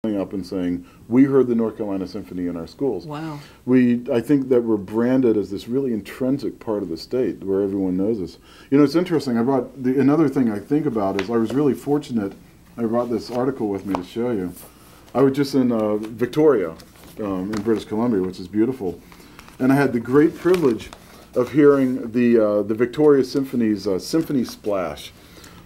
up and saying, we heard the North Carolina Symphony in our schools. Wow. I think that we're branded as this really intrinsic part of the state where everyone knows us. You know, it's interesting. Another thing I think about is I was really fortunate. I brought this article with me to show you. I was just in Victoria, in British Columbia, which is beautiful. And I had the great privilege of hearing the Victoria Symphony's Symphony Splash,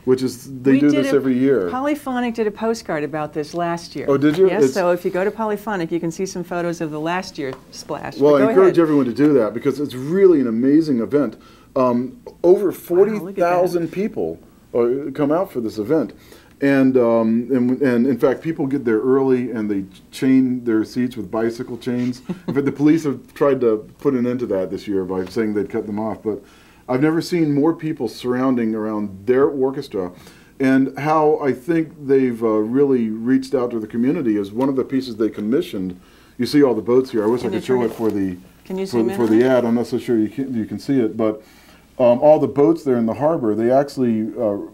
which is, they do this every year. Polyphonic did a postcard about this last year. Oh, did you? Yes, so if you go to Polyphonic, you can see some photos of the last year splash. Well, I encourage everyone to do that because it's really an amazing event. Over 40,000 people come out for this event. And in fact, people get there early and they chain their seats with bicycle chains. In fact, the police have tried to put an end to that this year by saying they'd cut them off. But I've never seen more people surrounding around their orchestra. And how I think they've really reached out to the community is one of the pieces they commissioned. You see all the boats here. I wish I could show it for the ad. I'm not so sure you can see it, but all the boats there in the harbor, they actually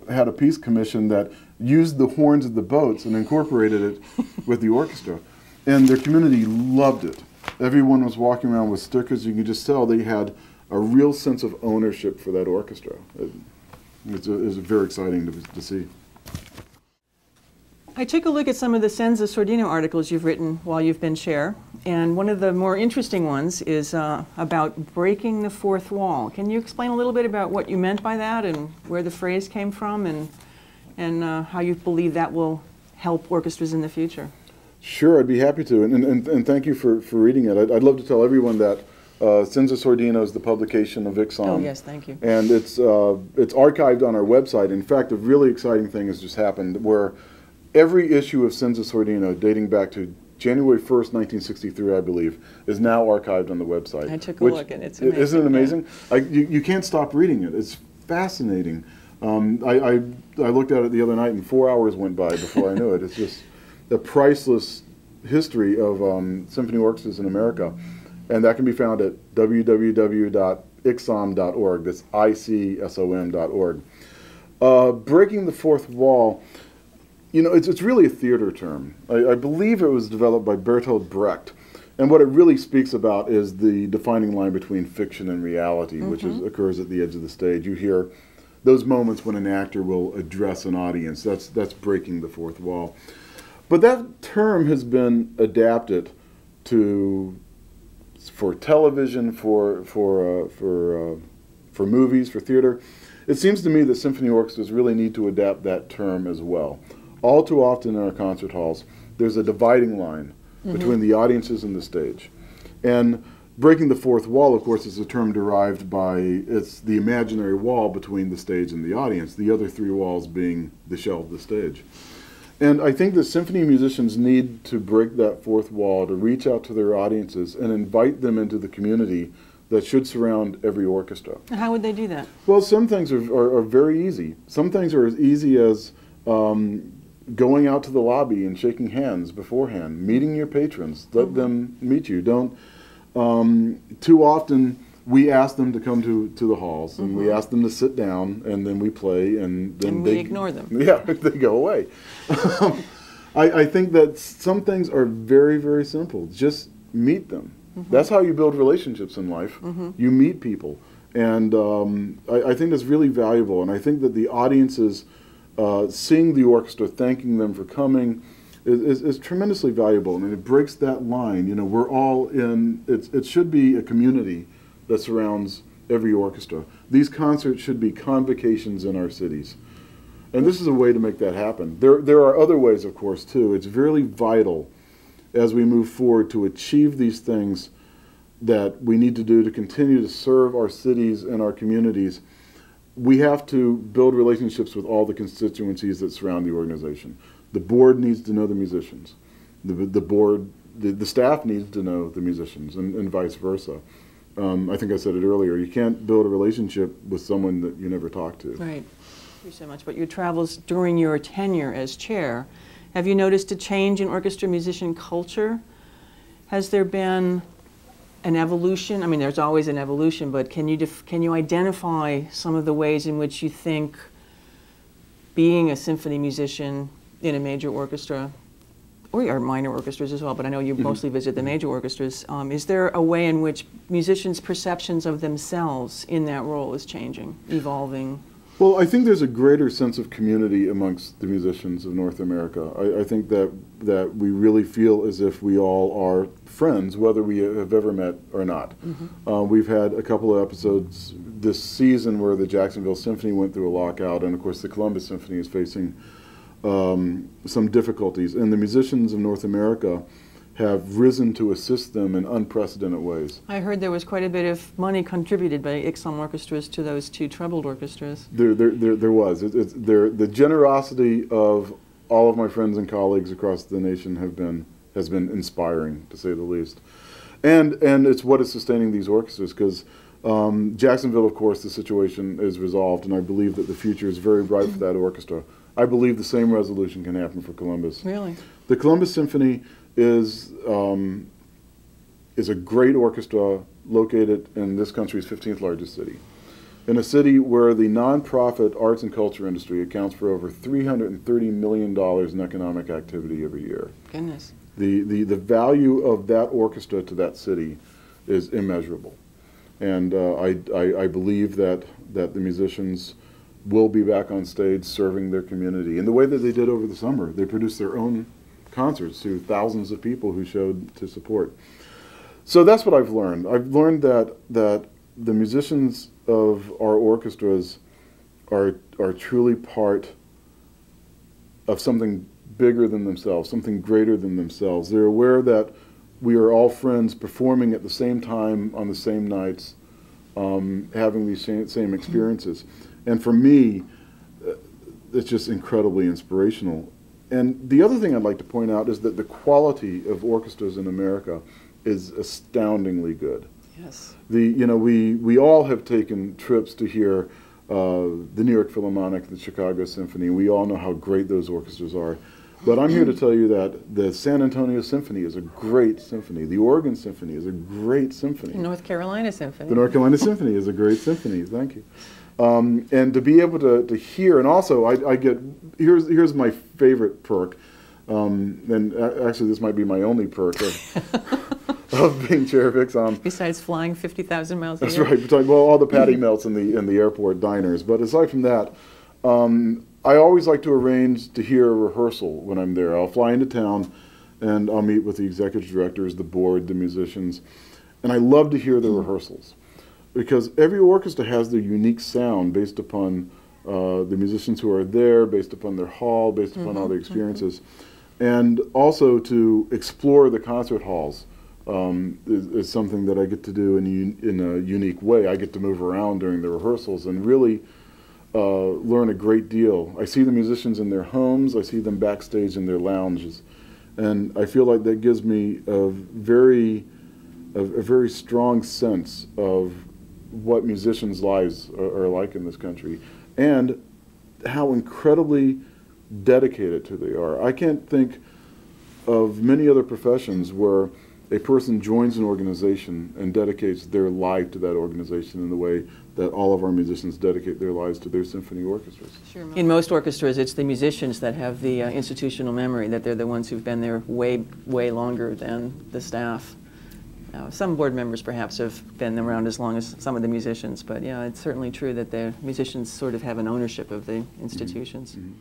had a piece commissioned that used the horns of the boats and incorporated it with the orchestra. And their community loved it. Everyone was walking around with stickers. You could just tell they had a real sense of ownership for that orchestra. It was very exciting to see. I took a look at some of the Senza Sordino articles you've written while you've been chair, and one of the more interesting ones is about breaking the fourth wall. Can you explain a little bit about what you meant by that and where the phrase came from and how you believe that will help orchestras in the future? Sure, I'd be happy to, and thank you for reading it. I'd love to tell everyone that Senza Sordino is the publication of ICSOM. Oh, yes, thank you. And it's archived on our website. In fact, a really exciting thing has just happened where every issue of Senza Sordino, dating back to January 1st, 1963, I believe, is now archived on the website. I took a look, and it's amazing. Isn't it amazing? Yeah. You can't stop reading it. It's fascinating. I looked at it the other night, and 4 hours went by before I knew it. It's just a priceless history of symphony orchestras in America. And that can be found at www.icsom.org. That's ICSOM.org. Breaking the fourth wall, you know, it's really a theater term. I believe it was developed by Bertolt Brecht. And what it really speaks about is the defining line between fiction and reality, which occurs at the edge of the stage. You hear those moments when an actor will address an audience. That's breaking the fourth wall. But that term has been adapted for television, for movies, for theater. It seems to me that symphony orchestras really need to adapt that term as well. All too often in our concert halls, there's a dividing line between the audiences and the stage. And breaking the fourth wall, of course, is a term derived by, it's the imaginary wall between the stage and the audience, the other three walls being the shell of the stage. And I think that symphony musicians need to break that fourth wall to reach out to their audiences and invite them into the community that should surround every orchestra. How would they do that? Well, some things are very easy. Some things are as easy as going out to the lobby and shaking hands beforehand, meeting your patrons, let them meet you. Don't, too often we ask them to come to the halls and we ask them to sit down and then we play and then we ignore them. Yeah, they go away. I think that some things are very, very simple. Just meet them. That's how you build relationships in life. You meet people. And I think that's really valuable. And I think that the audiences seeing the orchestra, thanking them for coming, is tremendously valuable. I mean, it breaks that line. You know, we're all in, it should be a community that surrounds every orchestra. These concerts should be convocations in our cities. And this is a way to make that happen. There are other ways, of course, too. It's really vital as we move forward to achieve these things that we need to do to continue to serve our cities and our communities. We have to build relationships with all the constituencies that surround the organization. The board needs to know the musicians. The staff needs to know the musicians, and vice versa. I think I said it earlier. You can't build a relationship with someone that you never talk to. Right. Thank you so much. But your travels during your tenure as chair, have you noticed a change in orchestra musician culture? Has there been an evolution? I mean, there's always an evolution, but can you identify some of the ways in which you think being a symphony musician in a major orchestra or minor orchestras as well, but I know you mostly visit the major orchestras. Is there a way in which musicians' perceptions of themselves in that role is changing, evolving? Well, I think there's a greater sense of community amongst the musicians of North America. I think that we really feel as if we all are friends, whether we have ever met or not. We've had a couple of episodes this season where the Jacksonville Symphony went through a lockout, and of course the Columbus Symphony is facing some difficulties. And the musicians of North America have risen to assist them in unprecedented ways. I heard there was quite a bit of money contributed by ICSOM orchestras to those two troubled orchestras. There was. The generosity of all of my friends and colleagues across the nation has been inspiring, to say the least. And it's what is sustaining these orchestras, because Jacksonville, of course, the situation is resolved, and I believe that the future is very bright for that orchestra. I believe the same resolution can happen for Columbus. Really? The Columbus Symphony is a great orchestra located in this country's 15th largest city, in a city where the nonprofit arts and culture industry accounts for over $330 million in economic activity every year. Goodness. The value of that orchestra to that city is immeasurable. And I believe that the musicians will be back on stage serving their community in the way that they did over the summer. They produced their own concerts to thousands of people who showed to support. So that's what I've learned. I've learned that the musicians of our orchestras are truly part of something bigger than themselves, something greater than themselves. They're aware that we are all friends performing at the same time on the same nights, having these same experiences. And for me, it's just incredibly inspirational. And the other thing I'd like to point out is that the quality of orchestras in America is astoundingly good. Yes. We all have taken trips to hear the New York Philharmonic, the Chicago Symphony. We all know how great those orchestras are. But I'm here to tell you that the San Antonio Symphony is a great symphony. The Oregon Symphony is a great symphony. The North Carolina Symphony. The North Carolina Symphony is a great symphony. Thank you. And to be able to hear, and also I get, here's my favorite perk, and actually this might be my only perk of being chair of ICSOM. Besides flying 50,000 miles a year. That's right. Besides, well, all the patty melts in the airport diners. But aside from that, I always like to arrange to hear a rehearsal when I'm there. I'll fly into town, and I'll meet with the executive directors, the board, the musicians, and I love to hear the rehearsals, because every orchestra has their unique sound based upon the musicians who are there, based upon their hall, based upon all their experiences. And also to explore the concert halls is something that I get to do in a unique way. I get to move around during the rehearsals and really learn a great deal. I see the musicians in their homes, I see them backstage in their lounges, and I feel like that gives me a very strong sense of what musicians' lives are like in this country, and how incredibly dedicated to they are. I can't think of many other professions where a person joins an organization and dedicates their life to that organization in the way that all of our musicians dedicate their lives to their symphony orchestras. Sure. In most orchestras, it's the musicians that have the institutional memory, that they're the ones who've been there way longer than the staff. Some board members perhaps have been around as long as some of the musicians, but yeah, it's certainly true that the musicians sort of have an ownership of the institutions. Mm-hmm.